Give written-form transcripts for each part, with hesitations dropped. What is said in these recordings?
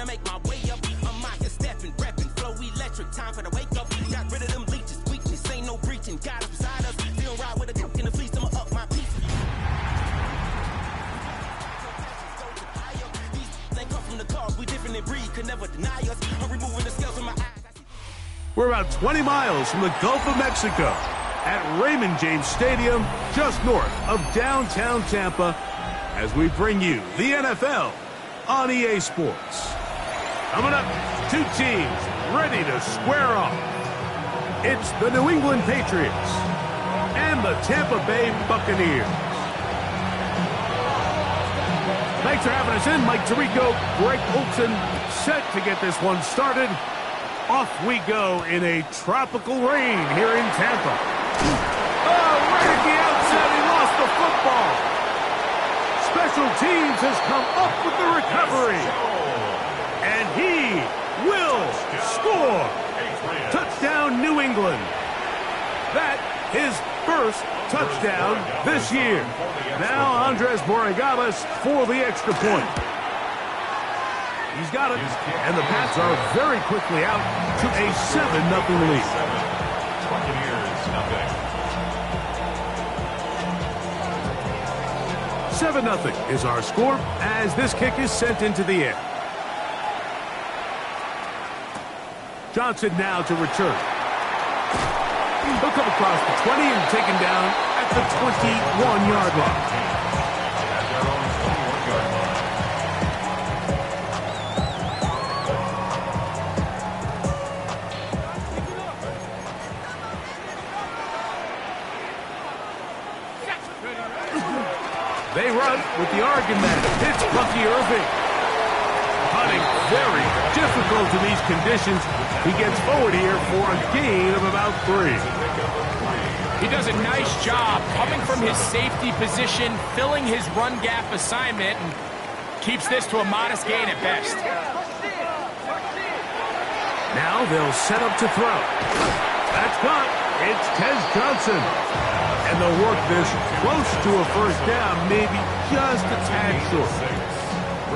trying to make my way up. I'm out here stepping, repping, flow electric. Time for the wake up. Got rid of them leeches, weakness ain't no breaching. God is beside us. Still ride with a cook in the fleece. I'ma up my piece. They come from the cars, we different in breed, could never deny us. I'm removing the scales from my eyes. We're about 20 miles from the Gulf of Mexico at Raymond James Stadium, just north of downtown Tampa, as we bring you the NFL on EA Sports. Coming up, two teams ready to square off. It's the New England Patriots and the Tampa Bay Buccaneers. Thanks for having us in. Mike Tirico, Greg Olson, set to get this one started. Off we go in a tropical rain here in Tampa. Oh, right at the outset, he lost the football. Special teams has come up with the recovery. And he will score. Touchdown, New England. That his first touchdown this year. Now Andres Borregales for the extra point. He's got it, and the Pats are very quickly out to a 7-0 lead. Buccaneers 7-0 is our score as this kick is sent into the air. Johnson now to return. He'll come across the 20 and taken down at the 21-yard line. They run with the Oregon man. It's Bucky Irving. Hunting very difficult in these conditions. He gets forward here for a gain of about 3. He does a nice job coming from his safety position, filling his run gap assignment, and keeps this to a modest gain at best. Now they'll set up to throw. That's caught. It's Tez Johnson. And they'll work this close to a first down, maybe just a tad short.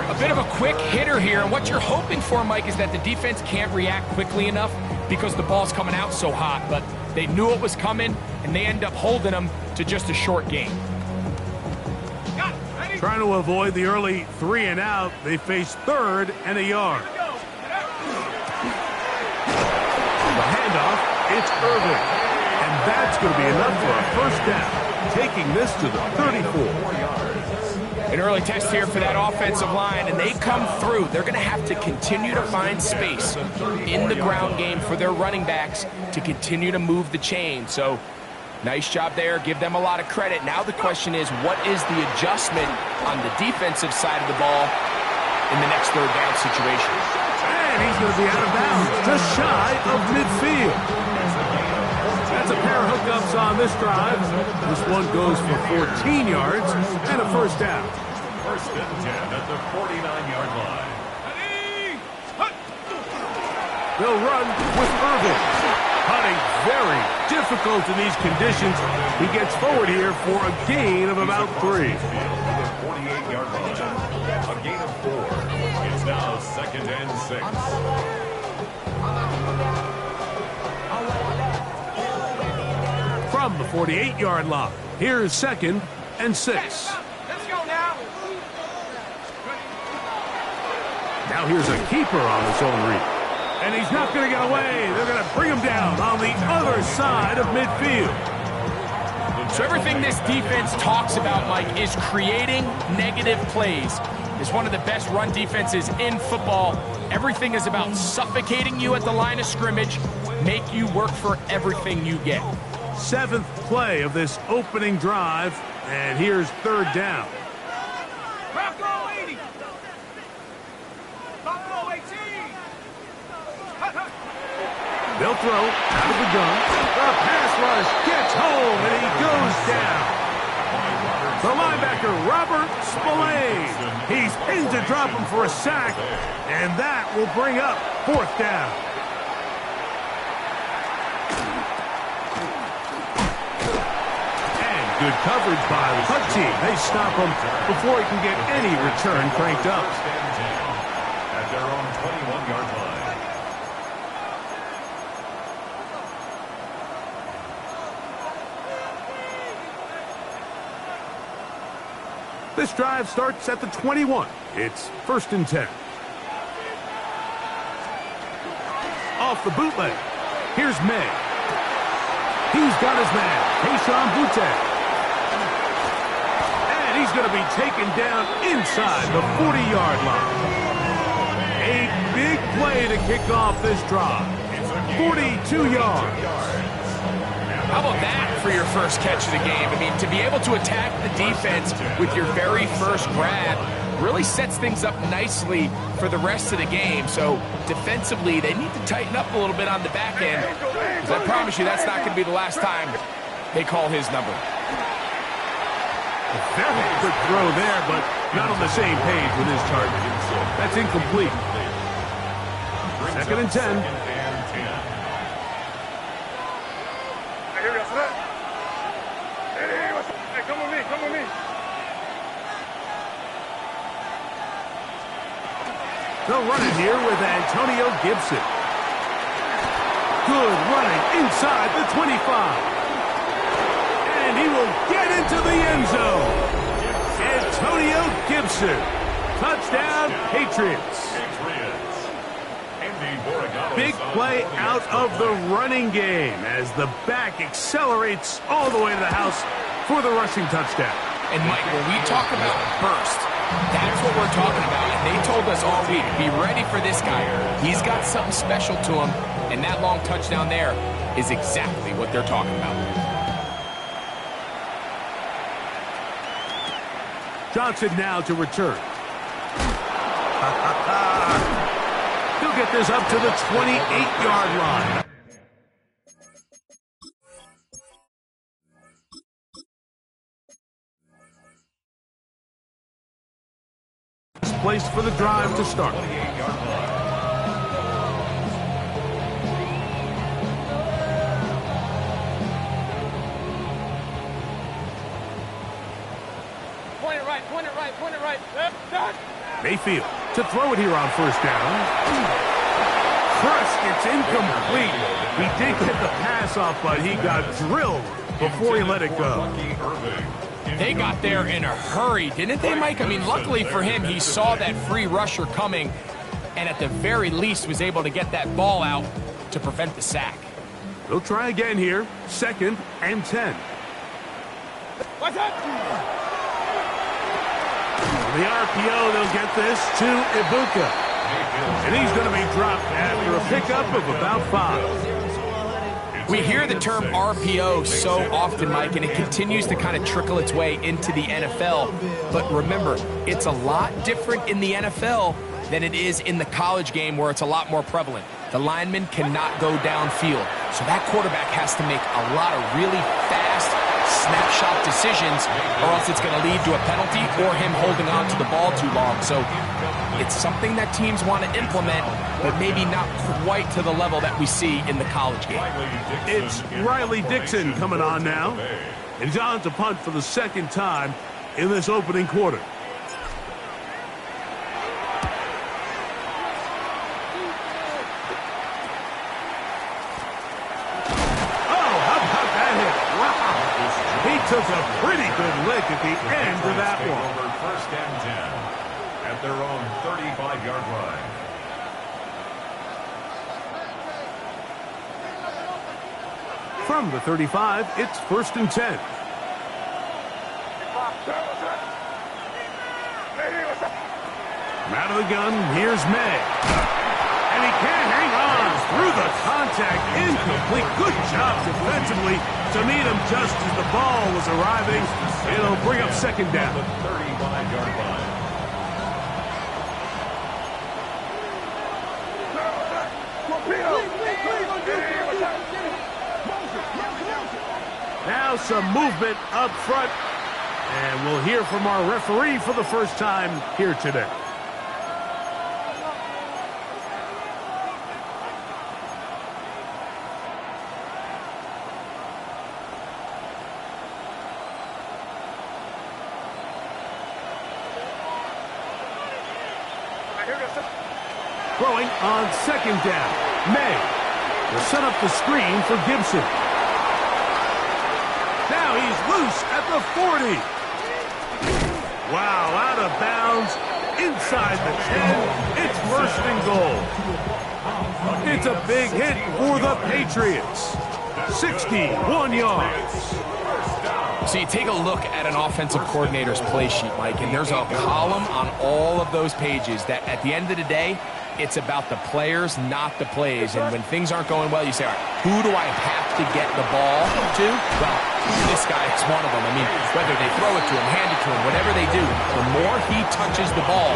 A bit of a quick hitter here, and what you're hoping for, Mike, is that the defense can't react quickly enough because the ball's coming out so hot, but they knew it was coming, and they end up holding them to just a short gain. Trying to avoid the early 3 and out, they face 3rd and a yard. The handoff, it's Irving. And that's going to be enough for a first down, taking this to the 34. An early test here for that offensive line, and they come through. They're going to have to continue to find space in the ground game for their running backs to continue to move the chain. So, nice job there. Give them a lot of credit. Now the question is, what is the adjustment on the defensive side of the ball in the next third down situation? And he's going to be out of bounds, just shy of midfield. That's a pair of hookups on this drive. This one goes for 14 yards and a first down. First and 10 at the 49-yard line. They'll run with Irving. Hunting very difficult in these conditions. He gets forward here for a gain of about 3. 48-yard line. A gain of 4. It's now 2nd and 6. From the 48-yard line, here's 2nd and 6. Let's go now. Now here's a keeper on his own read. And he's not going to get away. They're going to bring him down on the other side of midfield. So everything this defense talks about, Mike, is creating negative plays. It's one of the best run defenses in football. Everything is about suffocating you at the line of scrimmage, make you work for everything you get. 7th play of this opening drive, and here's 3rd down. Bronco 80. Bronco 18. They'll throw out of the gun. The pass rush gets home, and he goes down. The linebacker, Robert Spillane. He's in to drop him for a sack, and that will bring up 4th down. Good coverage by the Hunt team. They stop him before he can get any return cranked up. At their own This drive starts at the 21. It's 1st and 10. Off the bootleg. Here's May. He's got his man, Kayshon Boutte. And he's going to be taken down inside the 40-yard line. A big play to kick off this drive. 42 yards. How about that for your first catch of the game? I mean, to be able to attack the defense with your very first grab really sets things up nicely for the rest of the game. So defensively, they need to tighten up a little bit on the back end, because I promise you that's not going to be the last time they call his number. A very good throw there, but not on the same page with his target. That's incomplete. 2nd and 10. They'll run it here with Antonio Gibson. Good running inside the 25. And he will get into the end zone. Antonio Gibson. Touchdown, Patriots. Big play out of the running game as the back accelerates all the way to the house for the rushing touchdown. And Mike, when we talk about burst, that's what we're talking about. And they told us all week, be ready for this guy. He's got something special to him, and that long touchdown there is exactly what they're talking about. Johnson now to return. He'll get this up to the 28-yard line. Placed for the drive to start. Point it right, point it right, point it right. Yep, Mayfield to throw it here on 1st down. First, it's incomplete. He did get the pass off, but he got drilled before he let it go. They got there in a hurry, didn't they, Mike? I mean, luckily for him, he saw that free rusher coming and at the very least was able to get that ball out to prevent the sack. They'll try again here. 2nd and 10. What's up? The RPO, they'll get this to Ibuka. And he's going to be dropped after a pickup of about 5. We hear the term RPO so often, Mike, and it continues to kind of trickle its way into the NFL. But remember, it's a lot different in the NFL than it is in the college game, where it's a lot more prevalent. The lineman cannot go downfield, so that quarterback has to make a lot of really fast snapshot decisions, or else it's going to lead to a penalty or him holding on to the ball too long. So it's something that teams want to implement, but maybe not quite to the level that we see in the college game. It's Riley Dixon coming on now. And he's on to punt for the 2nd time in this opening quarter. Oh, how about that hit? Wow. He took a pretty good lick at the end of that one. 1st and 10 at their own 35-yard line. From the 35, it's 1st and 10. Out of the gun, here's May. And he can't hang on through the contact. Incomplete. Good job defensively to meet him just as the ball was arriving. It'll bring up 2nd down. The 35-yard line. Now some movement up front. And we'll hear from our referee for the first time here today. Throwing on 2nd down. May will set up the screen for Gibson. Now he's loose at the 40. Wow, out of bounds, inside the 10. It's first and goal. It's a big hit for the Patriots. 61 yards. So you take a look at an offensive coordinator's play sheet, Mike, and there's a column on all of those pages that at the end of the day, it's about the players, not the plays. And when things aren't going well, you say, all right, who do I have to get the ball to? Well, this guy is one of them. I mean, whether they throw it to him, hand it to him, whatever they do, the more he touches the ball,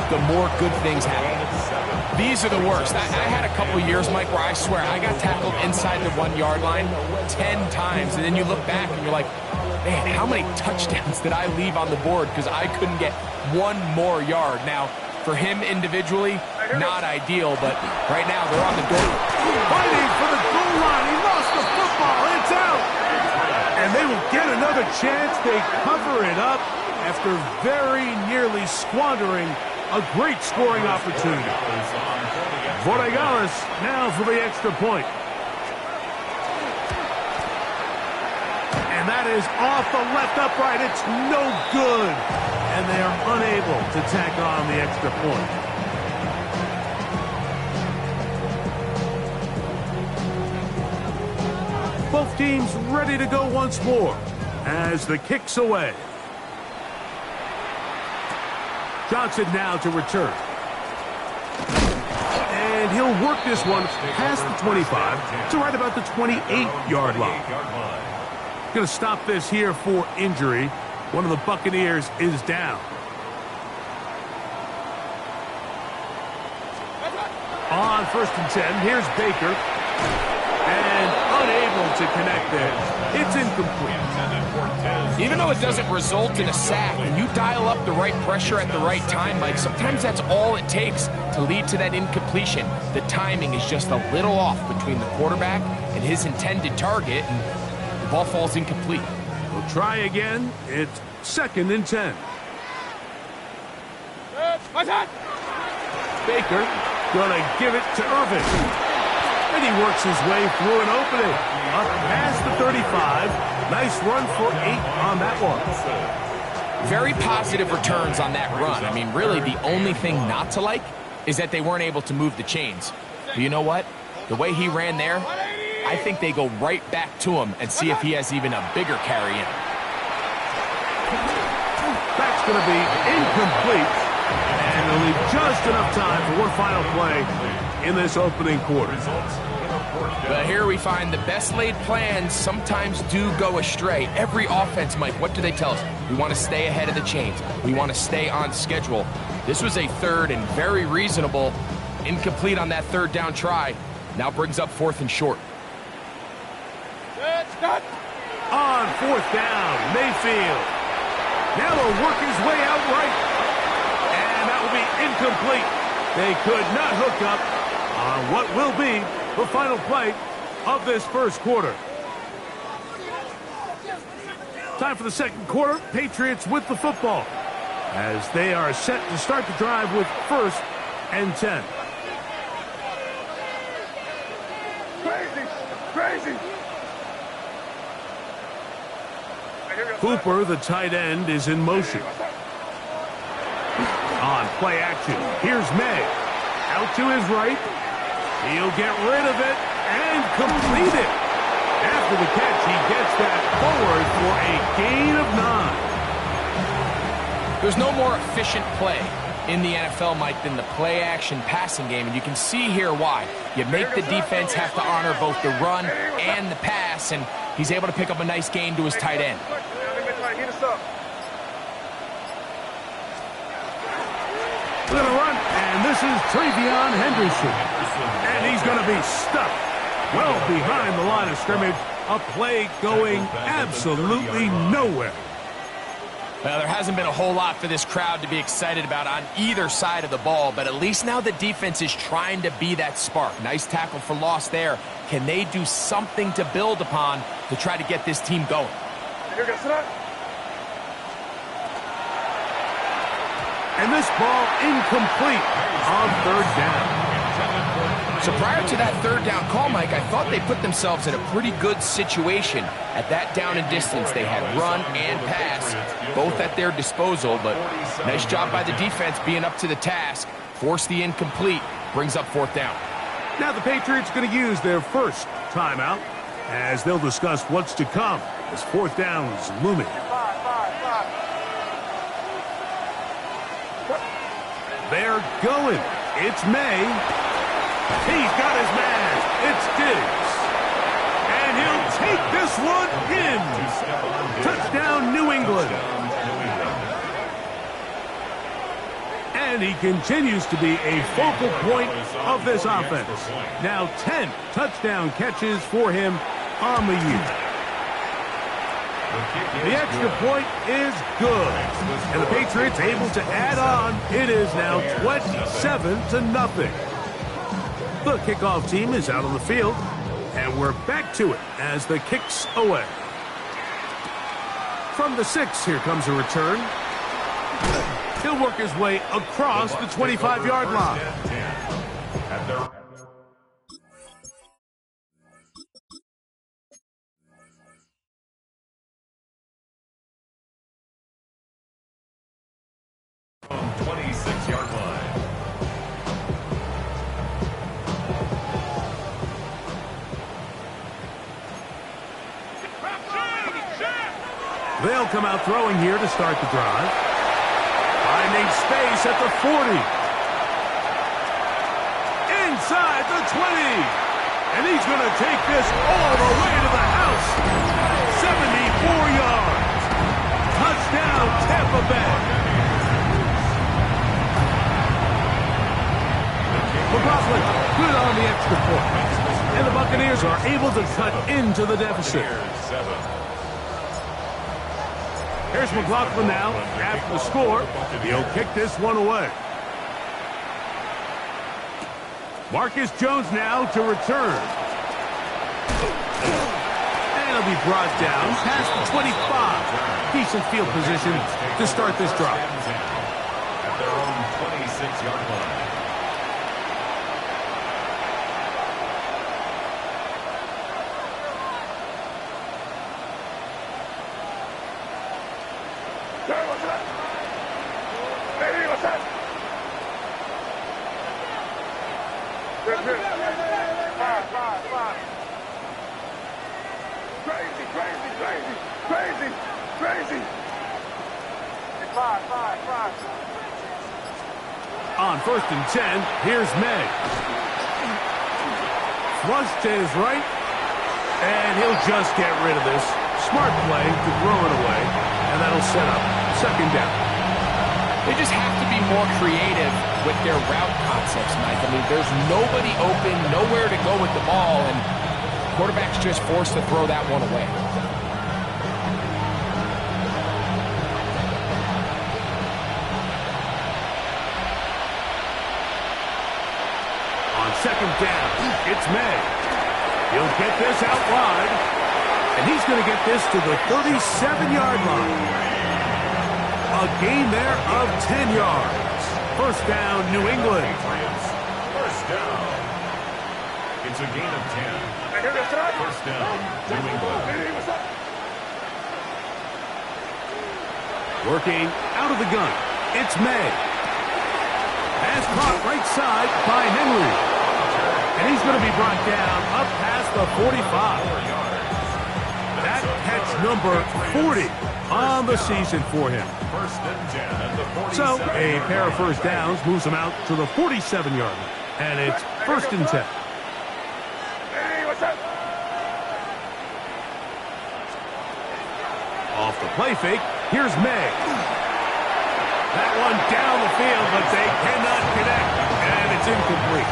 the more good things happen. These are the worst. I had a couple years, Mike, where I swear I got tackled inside the 1 yard line 10 times. And then you look back and you're like, man, how many touchdowns did I leave on the board because I couldn't get one more yard? Now, for him individually, not ideal, but right now they're on the door. Fighting for the goal line. He lost the football. It's out. And they will get another chance. They cover it up after very nearly squandering a great scoring opportunity. Vortigales now for the extra point. And that is off the left upright. It's no good. And they are unable to tack on the extra point. Both teams ready to go once more as the kick's away. Johnson now to return. And he'll work this one past the 25 to right about the 28-yard line. Going to stop this here for injury. One of the Buccaneers is down. On 1st and 10, here's Baker. And unable to connect there. It's incomplete. Even though it doesn't result in a sack, when you dial up the right pressure at the right time, Mike, sometimes that's all it takes to lead to that incompletion. The timing is just a little off between the quarterback and his intended target, and the ball falls incomplete. We'll try again. It's 2nd and 10. Baker gonna give it to Irvin. And he works his way through an opening. Up past the 35. Nice run for 8 on that one. Very positive returns on that run. I mean, really, the only thing not to like is that they weren't able to move the chains. But you know what? The way he ran there, I think they go right back to him and see if he has even a bigger carry in. That's going to be incomplete. And they'll leave just enough time for one final play in this opening quarter. But here we find the best laid plans sometimes do go astray. Every offense, Mike, what do they tell us? We want to stay ahead of the chains. We want to stay on schedule. This was a third and very reasonable. Incomplete on that 3rd down try. Now brings up 4th and short. On 4th down, Mayfield. Now he'll work his way out right. And that will be incomplete. They could not hook up on what will be the final play of this first quarter. Time for the second quarter. Patriots with the football as they are set to start the drive with 1st and 10. Crazy. Cooper, the tight end, is in motion. On play action, here's May. Out to his right. He'll get rid of it and complete it. After the catch, he gets that forward for a gain of 9. There's no more efficient play in the NFL, Mike, than the play-action passing game, and you can see here why. You make the defense have to honor both the run and the pass, and he's able to pick up a nice gain to his tight end. We're going to run, and this is Travion Henderson. And he's going to be stuck well behind the line of scrimmage. A play going absolutely nowhere. Well, there hasn't been a whole lot for this crowd to be excited about on either side of the ball, but at least now the defense is trying to be that spark. Nice tackle for loss there. Can they do something to build upon to try to get this team going? And this ball incomplete on 3rd down. So So prior to that third down call, Mike, I thought they put themselves in a pretty good situation. At that down and distance, they had run and pass, both at their disposal, but nice job by the defense being up to the task. Force the incomplete, brings up fourth down. Now the Patriots going to use their first timeout as they'll discuss what's to come as fourth down is looming. They're going. It's May. He's got his man. It's Diggs. And he'll take this one in. Touchdown, New England. And he continues to be a focal point of this offense. Now 10 touchdown catches for him on the year. The extra point is good. And the Patriots able to add on. It is now 27-0. The kickoff team is out on the field. And we're back to it as the kicks away. From the 6, here comes a return. He'll work his way across the 25-yard line. From 26-yard line. They'll come out throwing here to start the drive. Finding space at the 40. Inside the 20. And he's going to take this all the way to the house. 74 yards. Touchdown, Tampa Bay. McLaughlin good on the extra point. And the Buccaneers are able to cut into the deficit. Here's McLaughlin now after the score. He'll kick this one away. Marcus Jones now to return. And he'll be brought down past the 25. Decent field position to start this drive. At their own 26-yard line. On 1st and 10, here's May. Flush to his right, and he'll just get rid of this. Smart play to throw it away, and that'll set up second down. They just have to be more creative with their route concepts, Mike. I mean, there's nobody open, nowhere to go with the ball, and quarterback's just forced to throw that one away. On second down, it's May. He'll get this out wide, and he's going to get this to the 37-yard line. A gain there of 10 yards. First down, New England. First down. It's a gain of 10. First down, New England. Working out of the gun. It's May. Pass caught right side by Henry. And he's going to be brought down up past the 45. That catch number 40 on the season for him. First and 10 at the 47. So a pair of first downs moves him out to the 47-yard line. And it's first and 10. Off the play fake, here's May. That one down the field, but they cannot connect, and it's incomplete.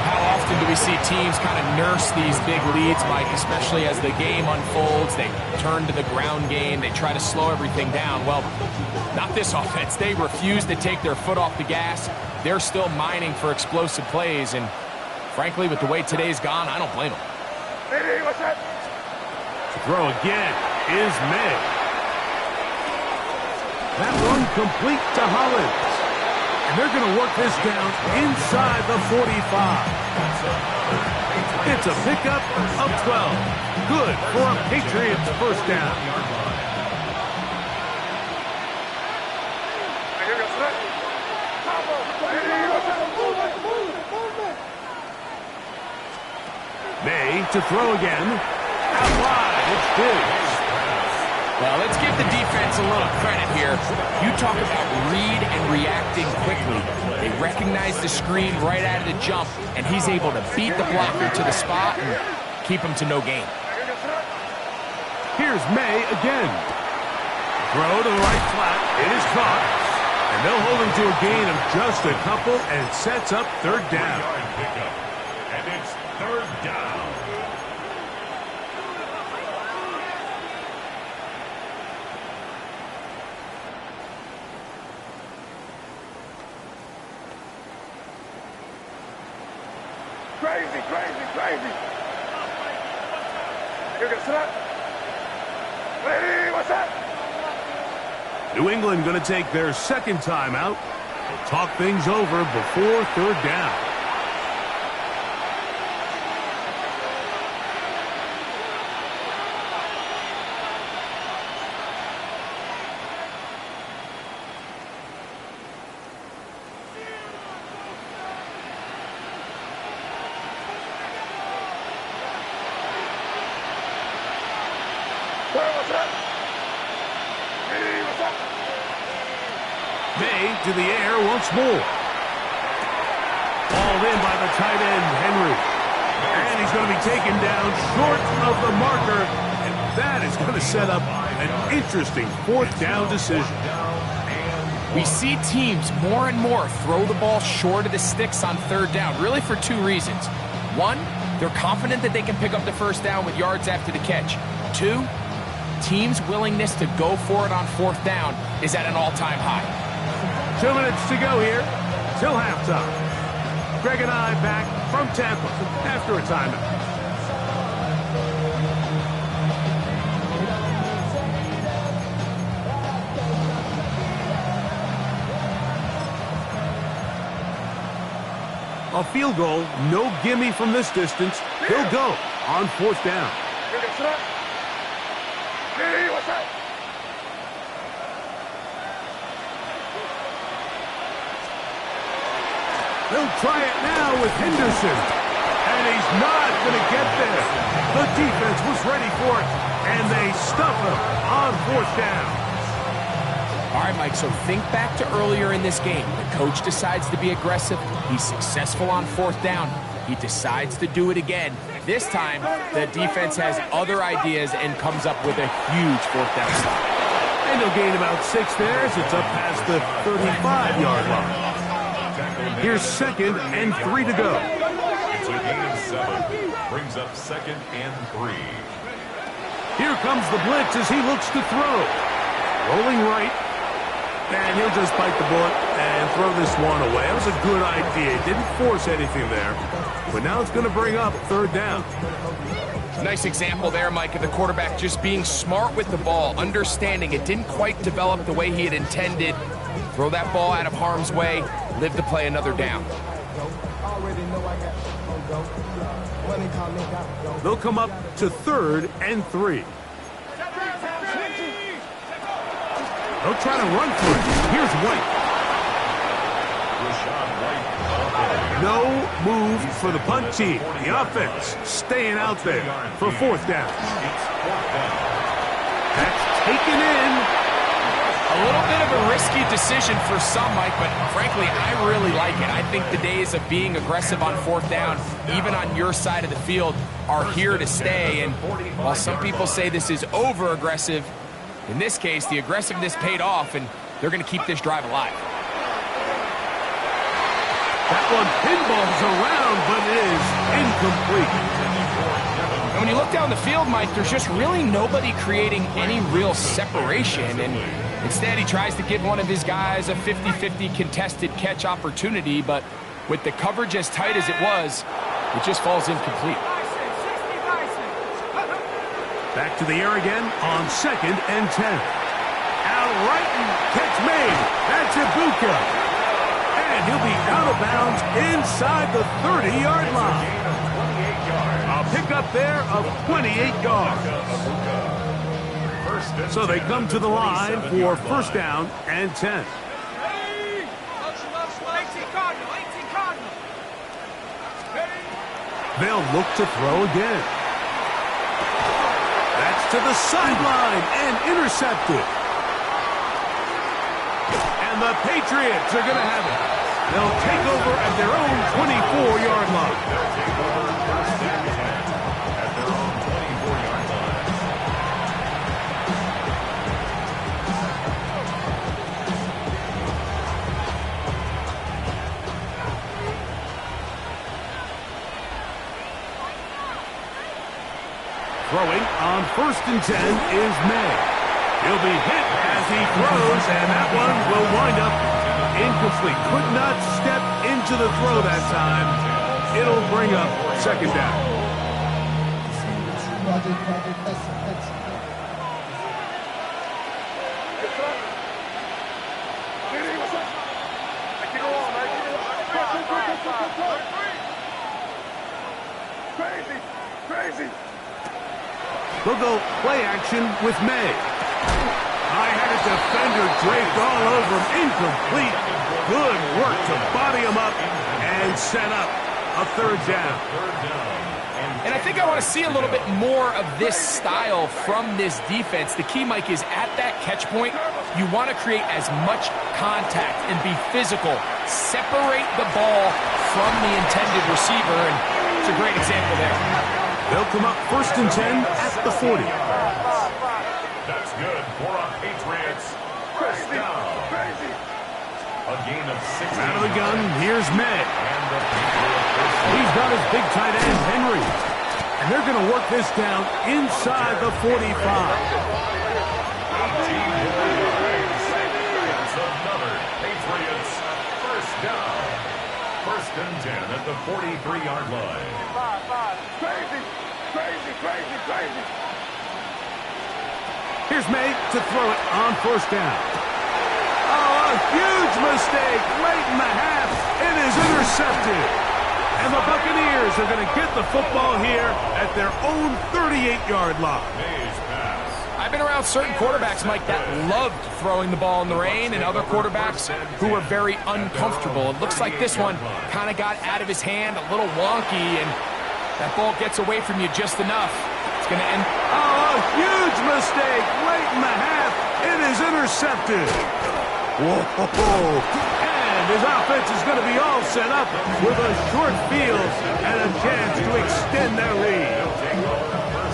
How often do we see teams kind of nurse these big leads, Mike, especially as the game unfolds? They turn to the ground game. They try to slow everything down. Well, not this offense. They refuse to take their foot off the gas. They're still mining for explosive plays, and frankly, with the way today's gone, I don't blame them. To throw again is May. That one complete to Hollins. And they're going to work this down inside the 45. It's a pickup of 12. Good for a Patriots first down. May to throw again. Out wide, it's Diggs. Well, let's give the defense a little credit here. You talk about read and reacting quickly. They recognize the screen right out of the jump, and he's able to beat the blocker to the spot and keep him to no gain. Here's May again. Throw to the right flat. It is caught. And they'll hold him to a gain of just a couple, and it sets up third down. And it's third down. Crazy, crazy, crazy. You can stop. Hey, what's up? New England going to take their second timeout. They'll talk things over before third down. May to the air once more. Ball in by the tight end, Henry. And he's going to be taken down short of the marker. And that is going to set up an interesting fourth down decision. We see teams more and more throw the ball short of the sticks on third down, really for two reasons. One, they're confident that they can pick up the first down with yards after the catch. Two, teams' willingness to go for it on fourth down is at an all-time high. 2 minutes to go here till halftime. Greg and I back from Tampa after a timeout. A field goal, no gimme from this distance. He'll go on fourth down. Hey, what's up? They'll try it now with Henderson. And he's not going to get there. The defense was ready for it, and they stuff him on fourth down. All right, Mike, so think back to earlier in this game. The coach decides to be aggressive. He's successful on fourth down. He decides to do it again. This time, the defense has other ideas and comes up with a huge fourth down stop. And they'll gain about 6 there as it's up past the 35-yard line. Here's 2nd and 3 to go. It's a gain of 7. Brings up 2nd and 3. Here comes the blitz as he looks to throw. Rolling right. And he'll just bite the bullet and throw this one away. That was a good idea. Didn't force anything there. But now it's going to bring up third down. Nice example there, Mike, of the quarterback just being smart with the ball, understanding it didn't quite develop the way he had intended. Throw that ball out of harm's way, live to play another down. They'll come up to 3rd and 3. They'll try to run for it. Here's White. No move for the punt team. The offense staying out there for fourth down. That's taken in. A little bit of a risky decision for some, Mike, but frankly, I really like it. I think the days of being aggressive on fourth down, even on your side of the field, are here to stay. And while some people say this is over-aggressive, in this case, the aggressiveness paid off, and they're going to keep this drive alive. That one pinballs around, but it is incomplete. And when you look down the field, Mike, there's just really nobody creating any real separation. And instead, he tries to give one of his guys a 50-50 contested catch opportunity, but with the coverage as tight as it was, it just falls incomplete. Back to the air again on 2nd and 10. Out right and catch made. That's Ibuka. And And he'll be out of bounds inside the 30-yard line. A pickup there of 28 yards. So they come to the line for first down and 10. They'll look to throw again. That's to the sideline and intercepted. And the Patriots are going to have it. They'll take over at their own 24-yard line. Throwing on first and 10 is May. He'll be hit as he throws, and that one will wind up incomplete. Could not step into the throw that time. It'll bring up second down. Crazy. They'll go play action with May. High-headed defender draped all over him. Incomplete. Good work to body him up and set up a third down. And I think I want to see a little bit more of this style from this defense. The key, Mike, is at that catch point, you want to create as much contact and be physical. Separate the ball from the intended receiver, and it's a great example there. They'll come up first and 10 at the 40. That's good for a Patriots first down. A gain of 6. Out of the gun, here's May. He's got his big tight end, Henry. And they're going to work this down inside the 45. It's another Patriots first down. First and 10 at the 43-yard line. Crazy. Here's May to throw it on first down. Oh, a huge mistake late in the half. It is intercepted. And the Buccaneers are going to get the football here at their own 38-yard line. I've been around certain quarterbacks, Mike, that loved throwing the ball in the rain, and other quarterbacks who were very uncomfortable. It looks like this one kind of got out of his hand, a little wonky, and that ball gets away from you just enough. It's going to end. Oh, a huge mistake late in the half. It is intercepted. Whoa. And his offense is going to be all set up with a short field and a chance to extend their lead.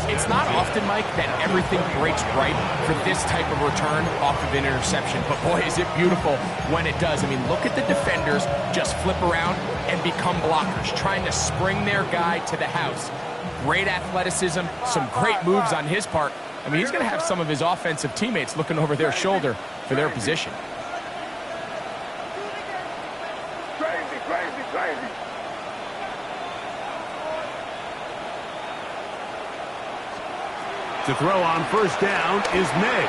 It's not often, Mike, that everything breaks right for this type of return off of an interception. But boy, is it beautiful when it does. I mean, look at the defenders just flip around and become blockers, trying to spring their guy to the house. Great athleticism, some great moves on his part. I mean, he's going to have some of his offensive teammates looking over their shoulder for their position. Crazy. To throw on first down is May.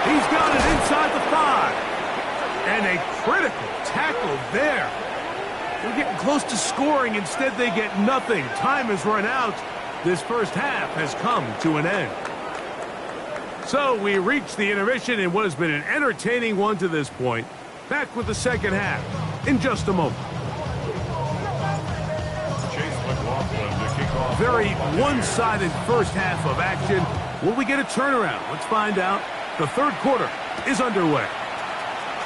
He's got it inside the 5. And a critical tackle there. They're getting close to scoring. Instead, they get nothing. Time has run out. This first half has come to an end. So we reach the intermission in what has been an entertaining one to this point. Back with the second half in just a moment. Very one-sided first half of action. Will we get a turnaround? Let's find out. The third quarter is underway.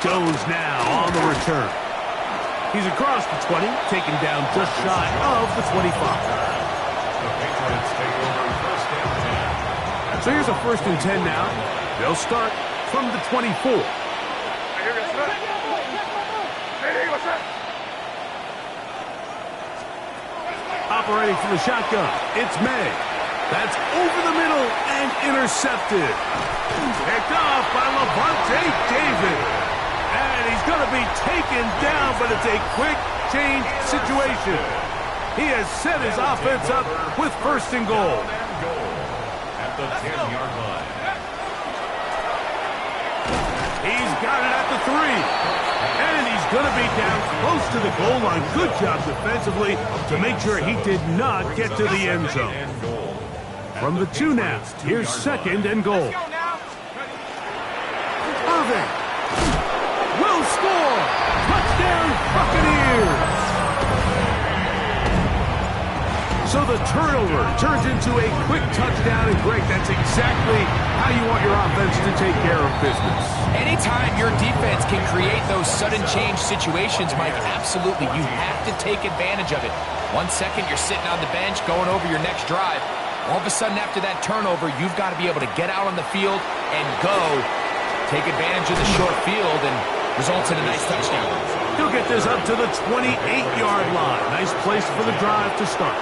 Jones now on the return. He's across the 20, taken down just shy of the 25. The Patriots take over first and 10. So here's a first and 10 now. They'll start from the 24. Operating from the shotgun, it's May. That's over the middle and intercepted. Picked off by Levante David. And he's going to be taken down, but it's a quick change situation. He has set his offense up with first and goal. At the 10-yard line. He's got it at the 3. And going to be down close to the goal line. Good job defensively to make sure he did not get to the end zone. From the 2 now, here's 2nd and goal. Irving will score. Touchdown, Buccaneers. So the turnover turns into a quick touchdown, and Greg, that's exactly how you want your offense to take care of business. Anytime your defense can create those sudden change situations, Mike, absolutely, you have to take advantage of it. 1 second, you're sitting on the bench going over your next drive. All of a sudden, after that turnover, you've got to be able to get out on the field and go. Take advantage of the short field and results in a nice touchdown. He'll get this up to the 28-yard line. Nice place for the drive to start.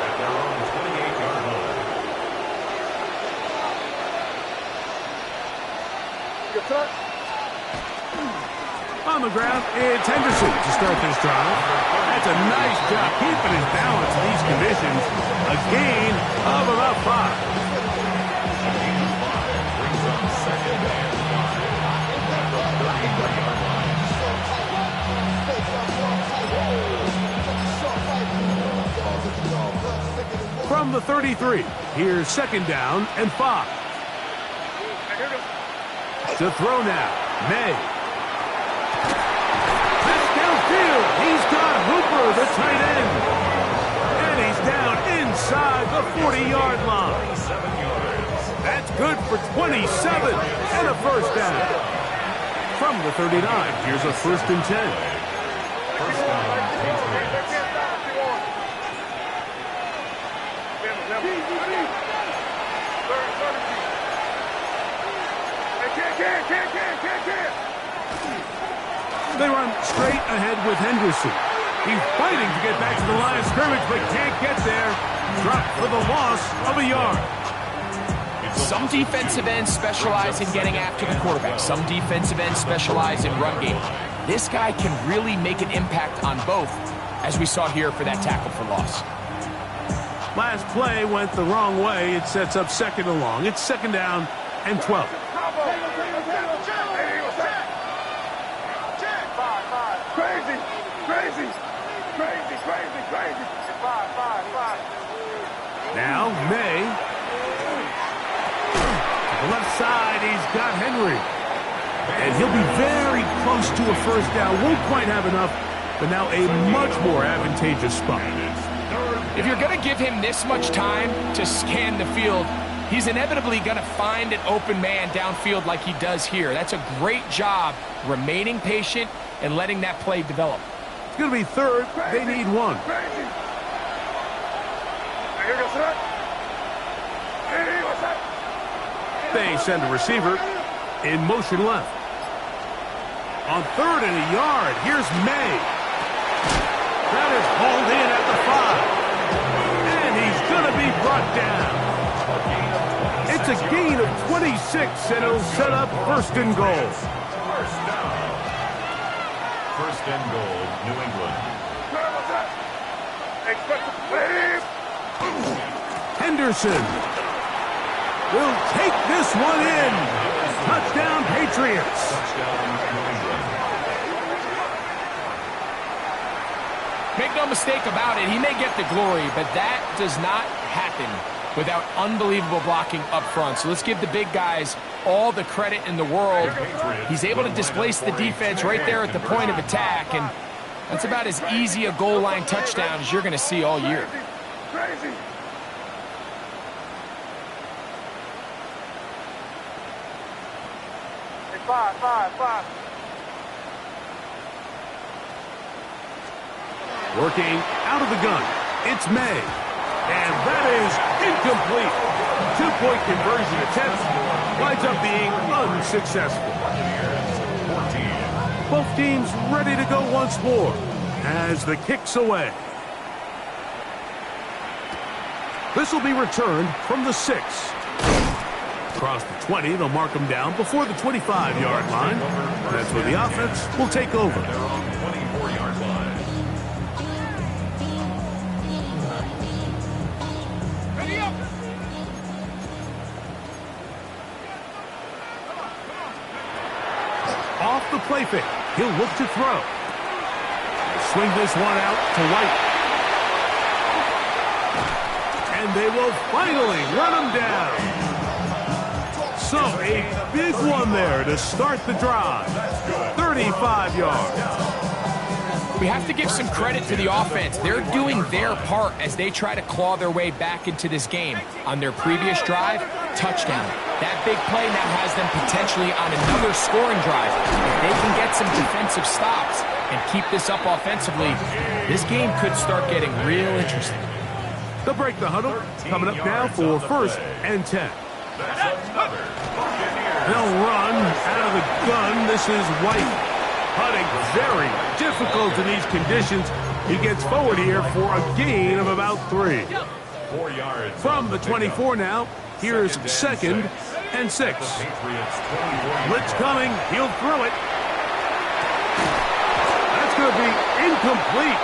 On the ground, it's Henderson to start this drive. That's a nice job keeping his balance in these conditions. A gain of about 5. From the 33, here's 2nd down and 5. To throw now, May. That's downfield. He's got Hooper, the tight end. And he's down inside the 40-yard line. That's good for 27 and a first down. From the 39, here's a 1st and 10. They run straight ahead with Henderson. He's fighting to get back to the line of scrimmage, but can't get there. Dropped for the loss of a yard. Some defensive ends specialize in getting after the quarterback. Some defensive ends specialize in run game. This guy can really make an impact on both, as we saw here for that tackle for loss. Last play went the wrong way. It sets up 2nd and long. It's 2nd down and 12. Now, May. To the left side, he's got Henry. And he'll be very close to a first down. Won't quite have enough, but now a much more advantageous spot. If you're going to give him this much time to scan the field, he's inevitably going to find an open man downfield like he does here. That's a great job remaining patient and letting that play develop. It's going to be 3rd. They need 1. They send a receiver in motion left. On 3rd and a yard, here's May. That is hauled in at the 5. And he's going to be brought down. It's a gain of 26, and it'll set up 1st and goal. First down. 1st and goal, New England. Henderson will take this one in. Touchdown, Patriots. Make no mistake about it, he may get the glory, but that does not happen without unbelievable blocking up front. So let's give the big guys all the credit in the world. He's able to displace the defense right there at the point of attack, and that's about as easy a goal line touchdown as you're going to see all year. Five. Working out of the gun, it's May. And that is incomplete. 2-point conversion attempt winds up being unsuccessful. Both teams ready to go once more as the kick's away. This will be returned from the 6. Across the 20, they'll mark them down before the 25-yard line. That's where the offense will take over. They're on the 24-yard line. Off the play fake, he'll look to throw. swing this one out to White. And they will finally run him down. So a big one there to start the drive. 35 yards. We have to give some credit to the offense. They're doing their part as they try to claw their way back into this game. On their previous drive, touchdown. That big play now has them potentially on another scoring drive. If they can get some defensive stops and keep this up offensively, this game could start getting real interesting. They'll break the huddle. Coming up now for 1st and 10. They'll run out of the gun. This is White. Putting very difficult in these conditions. He gets forward here for a gain of about 3. 4 yards. From the 24 now, here's 2nd and 6. Blitz coming. He'll throw it. That's going to be incomplete.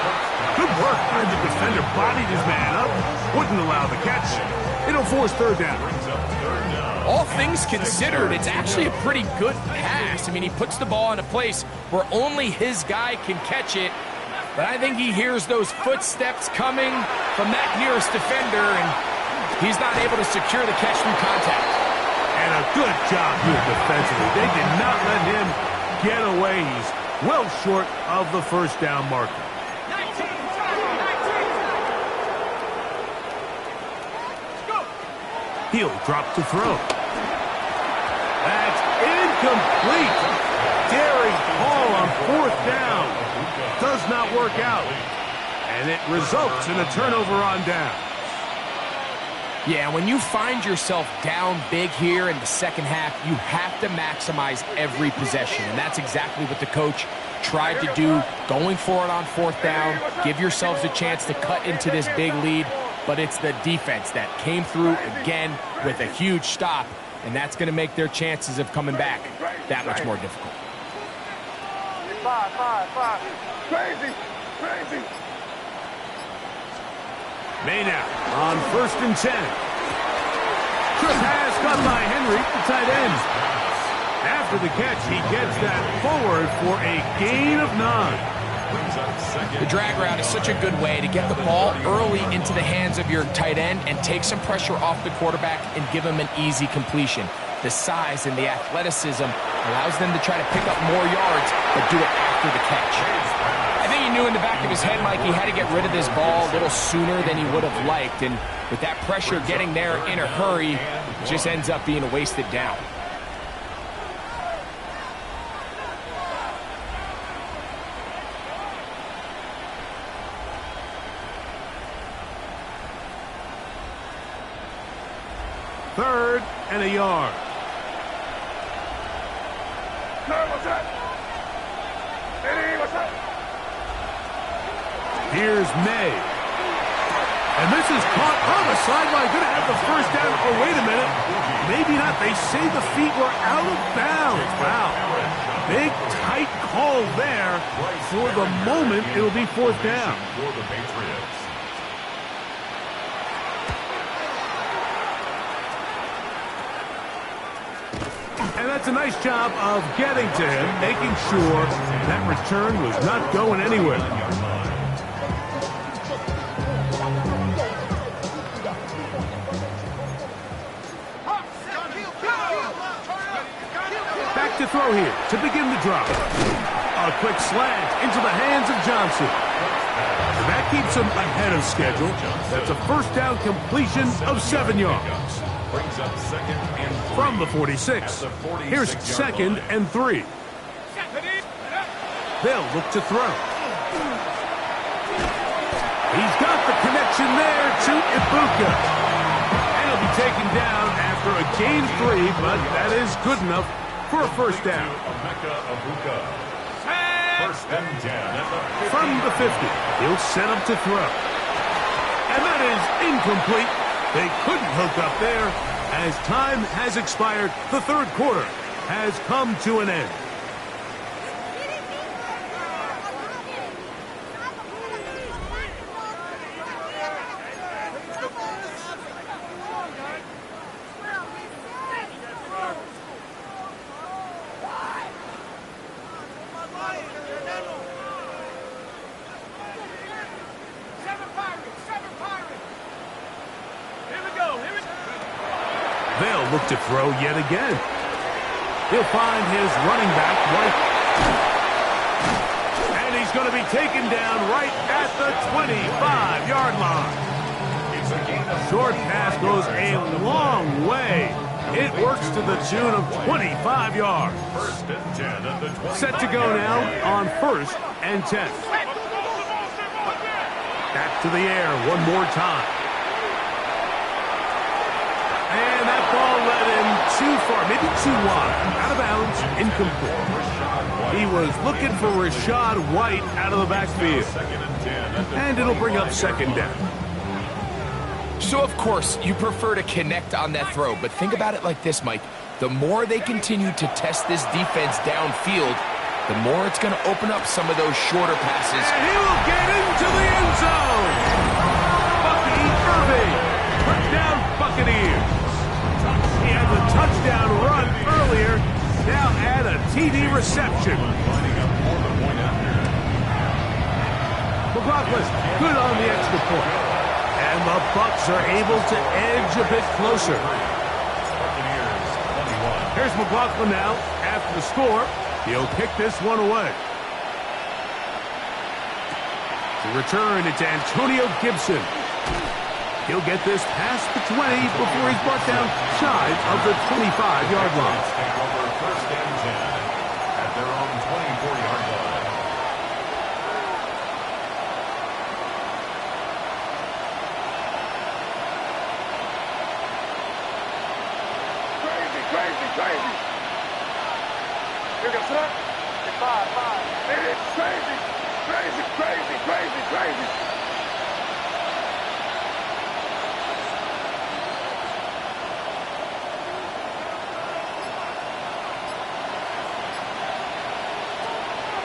Good work by the defender. Bodied his man up. Wouldn't allow the catch. It'll force 3rd down. All things considered, it's actually a pretty good pass. I mean, he puts the ball in a place where only his guy can catch it. But I think he hears those footsteps coming from that nearest defender, and he's not able to secure the catch through contact. And a good job here defensively. They did not let him get away. He's well short of the 1st down marker. He'll drop to throw. That's incomplete. Daring Hall on 4th down. Does not work out. And it results in a turnover on down. Yeah, when you find yourself down big here in the second half, you have to maximize every possession. And that's exactly what the coach tried to do, going for it on 4th down. Give yourselves a chance to cut into this big lead. But it's the defense that came through again with a huge stop, and that's going to make their chances of coming back that much more difficult. 5. Crazy. Maynard on 1st and 10. Good pass got by Henry, the tight end. After the catch, he gets that forward for a gain of 9. The drag route is such a good way to get the ball early into the hands of your tight end and take some pressure off the quarterback and give him an easy completion. The size and the athleticism allows them to try to pick up more yards, but do it after the catch. I think he knew in the back of his head, Mike, he had to get rid of this ball a little sooner than he would have liked, and with that pressure getting there in a hurry, it just ends up being a wasted down. Third and a yard. Here's May. And this is caught on the sideline. Going to have the 1st down. Oh, wait a minute. Maybe not. They say the feet were out of bounds. Wow. Big, tight call there. For the moment, it'll be 4th down. For the Patriots. And that's a nice job of getting to him, making sure that return was not going anywhere. Back to throw here to begin the drop. A quick slant into the hands of Johnson. And that keeps him ahead of schedule. That's a 1st down completion of 7 yards. Brings up 2nd and 3. From the 46. Here's 2nd and 3. They'll look to throw. He's got the connection there to Ibuka. And he'll be taken down after a gain 3, but that is good enough for a 1st down. Emeka Ibuka. 1st and 10. From the 50, he'll set up to throw. And that is incomplete. They couldn't hook up there as time has expired. The 3rd quarter has come to an end. look to throw yet again. He'll find his running back, White. And he's going to be taken down right at the 25-yard line. Short pass goes a long way. It works to the tune of 25 yards. Set to go now on 1st and 10. Back to the air one more time. And that ball led him too far, maybe too wide. Out of bounds, incomplete. He was looking for Rachaad White out of the backfield. And it'll bring up 2nd down. So, of course, you prefer to connect on that throw, but think about it like this, Mike. The more they continue to test this defense downfield, the more it's going to open up some of those shorter passes. And he will get into the end zone. Bucky Irving, touchdown Buccaneers. He had the touchdown run earlier. Now add a TD reception. McLaughlin, good on the extra point. And the Bucs are able to edge a bit closer. Here's McLaughlin now after the score. He'll kick this one away. To return, it's Antonio Gibson. He'll get this past the 20 before he's brought down shy of the 25-yard line. Take over 1st and 10 at their own 24-yard line. Crazy. Here goes up. It's 5. It's crazy.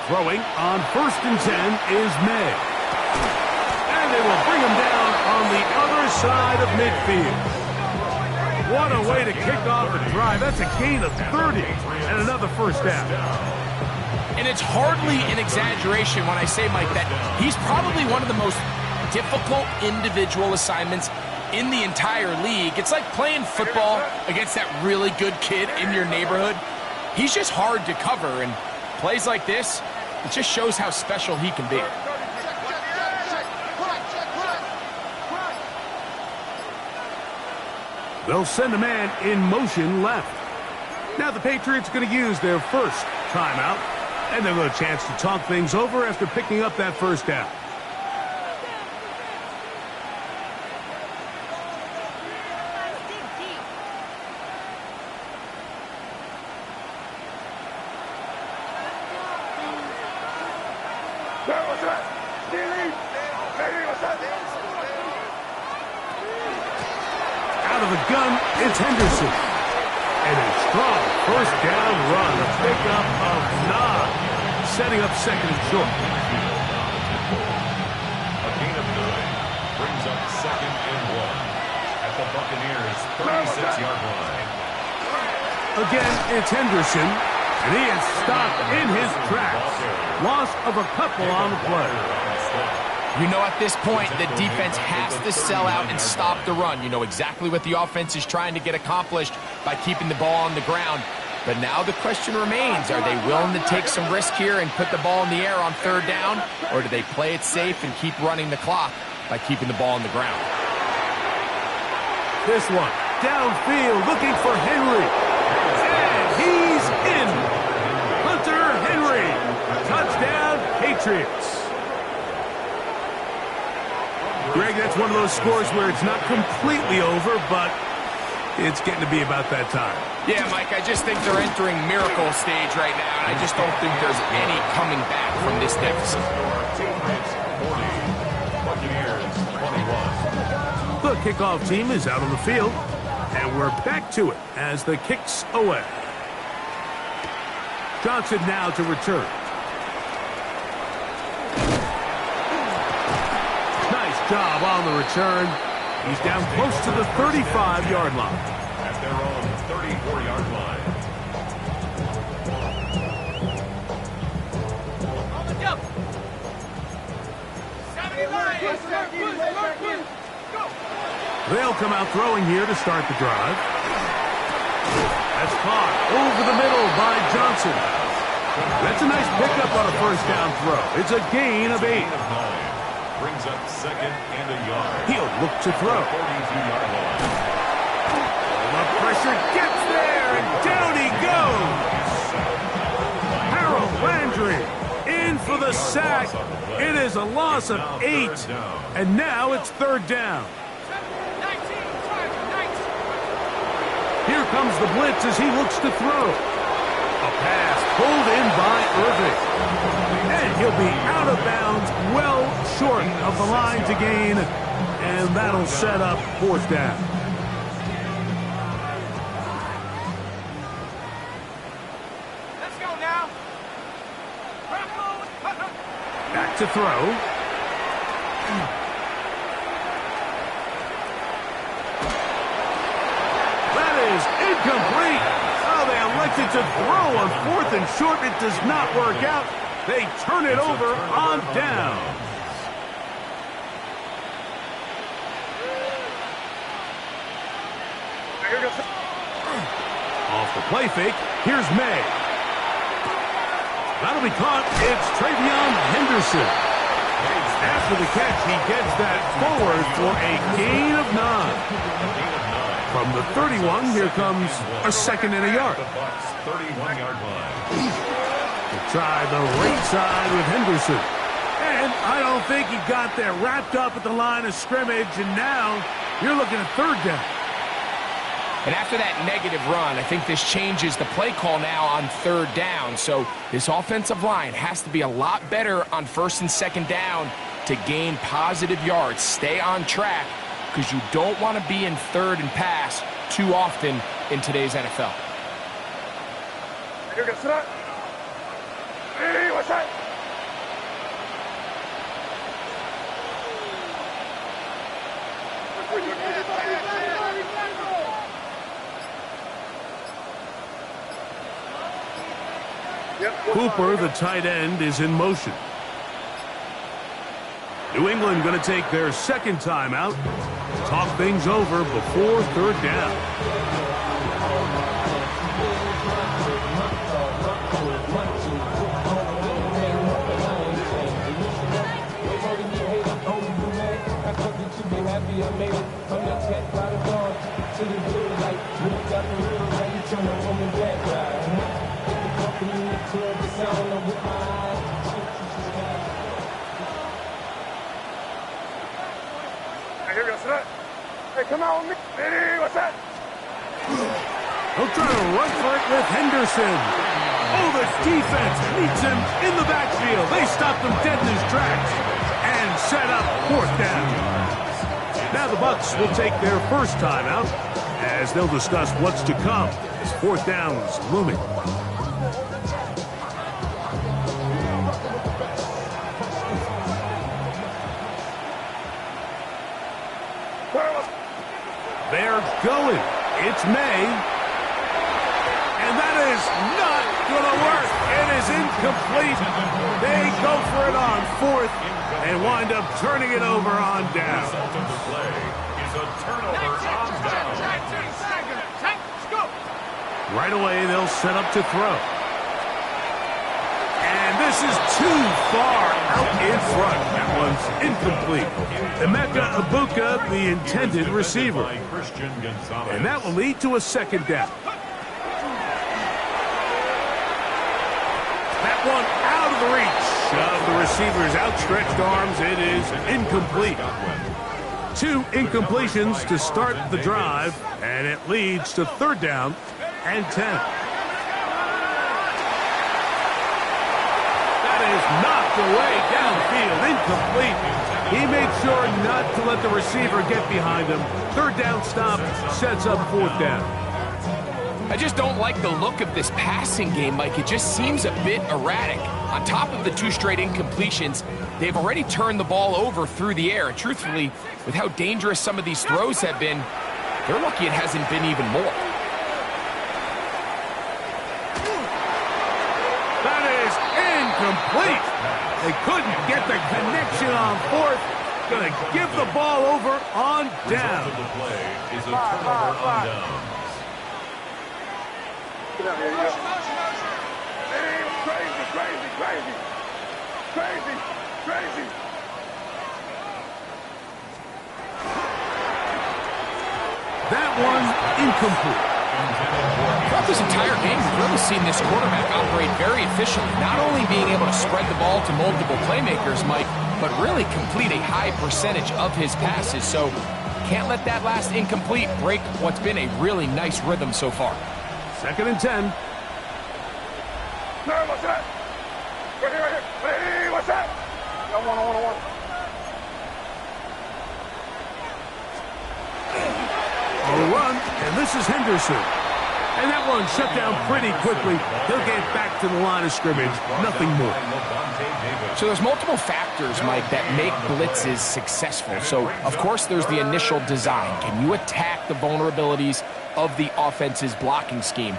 Throwing on 1st and 10 is May. And they will bring him down on the other side of midfield. What a way to kick off a drive. That's a gain of 30 and another 1st down. And it's hardly an exaggeration when I say, Mike, that he's probably one of the most difficult individual assignments in the entire league. It's like playing football against that really good kid in your neighborhood. He's just hard to cover, and plays like this, it just shows how special he can be. They'll send a man in motion left. Now the Patriots are going to use their 1st timeout, and they'll have a chance to talk things over after picking up that 1st down. Out of the gun, it's Henderson. And a strong 1st down run, a pickup of 9, setting up 2nd and short. A gain of 9 brings up 2nd and 1 at the Buccaneers' 36-yard line. Again, it's Henderson, and he is stopped in his tracks. Loss of a couple on the play. You know, at this point, the defense has to sell out and stop the run. You know exactly what the offense is trying to get accomplished by keeping the ball on the ground. But now the question remains, are they willing to take some risk here and put the ball in the air on 3rd down? Or do they play it safe and keep running the clock by keeping the ball on the ground? This one, downfield, looking for Henry. And he's in. Hunter Henry. Touchdown, Patriots. Greg, that's one of those scores where it's not completely over, but it's getting to be about that time. Yeah, Mike, I just think they're entering miracle stage right now, and I just don't think there's any coming back from this deficit. The kickoff team is out on the field, and we're back to it as the kick's away. Johnson now to return. Job on the return. He's down close to the 35-yard line. At their own 34-yard line. On the jump. 70 line. They'll come out throwing here to start the drive. That's caught over the middle by Johnson. That's a nice pickup on a first down throw. It's a gain of 8. Brings up 2nd and a yard. He'll look to throw. 42-yard line. The pressure gets there, and down he goes. Harold Landry in for the sack. It is a loss of 8, and now it's 3rd down. Here comes the blitz as he looks to throw. A pass pulled in by Irving. And he'll be out of bounds, well short of the line to gain, and that'll set up 4th down. Let's go now. Back to throw. Incomplete. Oh, they elected to throw on 4th and short. It does not work out. They turn it over on down. Off the play fake, here's May. That'll be caught. It's Travion Henderson. After the catch, he gets that forward for a gain of 9. From the 31, here comes a 2nd and a yard. 31-yard line. To try the right side with Henderson. And I don't think he got there. Wrapped up at the line of scrimmage, and now you're looking at 3rd down. And after that negative run, I think this changes the play call now on 3rd down. So this offensive line has to be a lot better on 1st and 2nd down to gain positive yards. Stay on track, because you don't want to be in 3rd and pass too often in today's NFL. You're going to sit. Hey, what's that? Cooper, the tight end, is in motion. New England going to take their 2nd timeout. Talk things over before 3rd down. Hey, come on with me. Hey, what's that? He'll try to run for it with Henderson. Oh, the defense meets him in the backfield. They stopped him dead in his tracks and set up 4th down. Now the Bucs will take their 1st timeout as they'll discuss what's to come as 4th down is looming. They're going. It's May. And that is not going to work. It is incomplete. They go for it on 4th and wind up turning it over on down. The result of the play is a turnover on down. Right away, they'll set up to throw. And this is too far out in front. That one's incomplete. Emeka Ibuka, the intended receiver. And that will lead to a 2nd down. That one out of the reach of the receiver's outstretched arms. It is incomplete. 2 incompletions to start the drive, and it leads to 3rd down and 10. Knocked away downfield, incomplete. He made sure not to let the receiver get behind him. 3rd down stop sets up 4th down. I just don't like the look of this passing game, Mike. It just seems a bit erratic. On top of the 2 straight incompletions, they've already turned the ball over through the air. And truthfully, with how dangerous some of these throws have been, they're lucky it hasn't been even more. Complete. They couldn't get the connection on 4th. Going to give the ball over on down. The play is a turnover on downs. Get out here, yeah. Damn, crazy, crazy, crazy. Crazy, crazy. That one incomplete. Throughout this entire game, we've really seen this quarterback operate very efficiently, not only being able to spread the ball to multiple playmakers, Mike, but really complete a high percentage of his passes. So can't let that last incomplete break what's been a really nice rhythm so far. 2nd and 10. No, what's that? Right here, right here. Hey, what's that? I want. On a run, and this is Henderson. And that one shut down pretty quickly. He'll get back to the line of scrimmage. Nothing more. So there's multiple factors, Mike, that make blitzes successful. So, of course, there's the initial design. Can you attack the vulnerabilities of the offense's blocking scheme?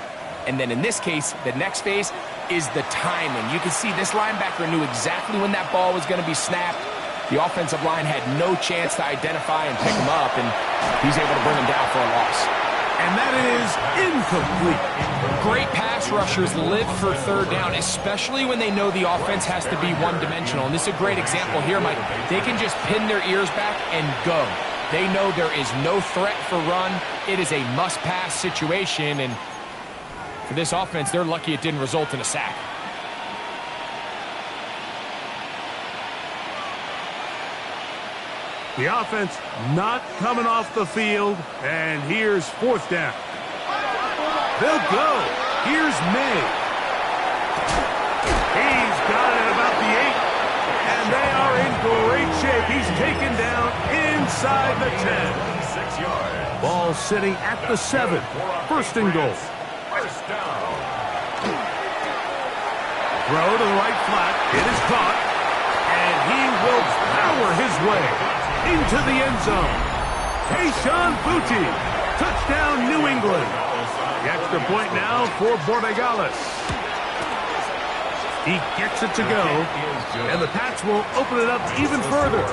And then in this case, the next phase is the timing. You can see this linebacker knew exactly when that ball was going to be snapped. The offensive line had no chance to identify and pick him up, and he's able to bring him down for a loss. And that is incomplete. Great pass rushers live for 3rd down, especially when they know the offense has to be one-dimensional. And this is a great example here, Mike. They can just pin their ears back and go. They know there is no threat for run. It is a must-pass situation, and for this offense, they're lucky it didn't result in a sack. The offense not coming off the field, and here's 4th down. They'll go. Here's May. He's got it at about the 8, and they are in great shape. He's taken down inside the 10. 6 yards. Ball sitting at the 7. 1st and goal. First down. Throw to the right flat. It is caught, and he will power his way into the end zone. Kayshon Boutte, touchdown New England. The extra point now for Borregales. He gets it to go, and the Pats will open it up even further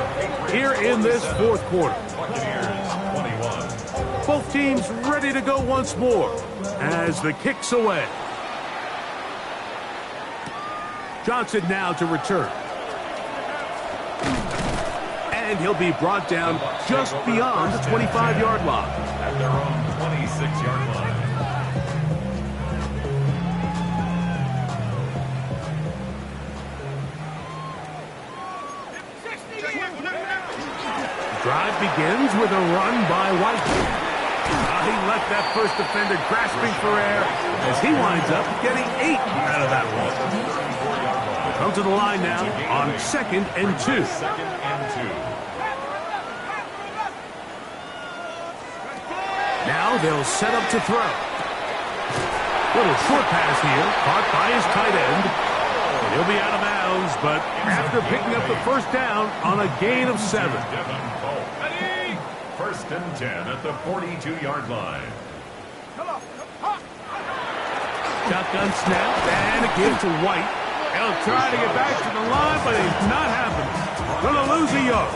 here in this 4th quarter. Both teams ready to go once more as the kick's away. Johnson now to return. And he'll be brought down just beyond the 25-yard line. At their own 26-yard line. The drive begins with a run by White. He left that first defender grasping for air as he winds up getting 8 out of that one. Come to the line now on 2nd and 2. 2nd and 2. Now they'll set up to throw. Little short pass here, caught by his tight end. He'll be out of bounds, but after picking up the 1st down on a gain of 7. First and 10 at the 42-yard line. Shotgun snap, and a give to White. He'll try to get back to the line, but it's not happening. Gonna lose a yard.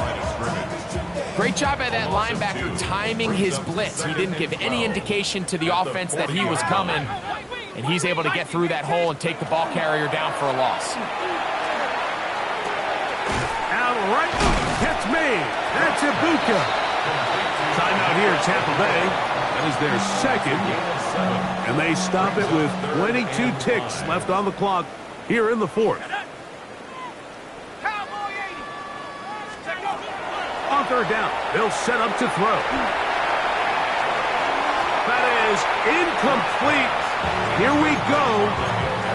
Great job by that linebacker timing his blitz. He didn't give any indication to the offense that he was coming, and he's able to get through that hole and take the ball carrier down for a loss. Out right, gets made. That's Ibuka. Timeout here at Tampa Bay. That is their 2nd, and they stop it with 22 ticks left on the clock here in the 4th. On 3rd down, they'll set up to throw. That is incomplete. Here we go.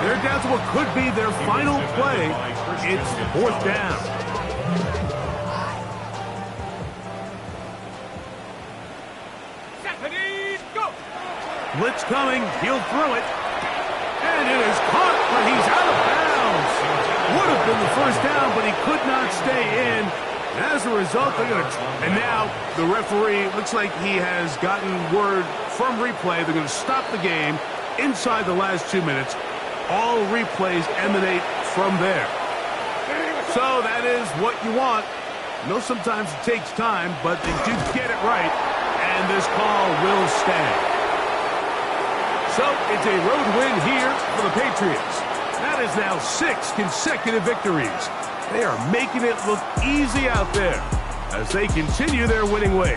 They're down to what could be their final play. It's 4th down. Blitz coming. He'll throw it. And it is caught, but he's out of bounds. Would have been the 1st down, but he could not stay in. As a result, they're going to... And now the referee looks like he has gotten word from replay. They're going to stop the game inside the last 2 minutes. All replays emanate from there. So that is what you want. I know sometimes it takes time, but they do get it right. And this call will stand. So it's a road win here for the Patriots. That is now 6 consecutive victories. They are making it look easy out there as they continue their winning way.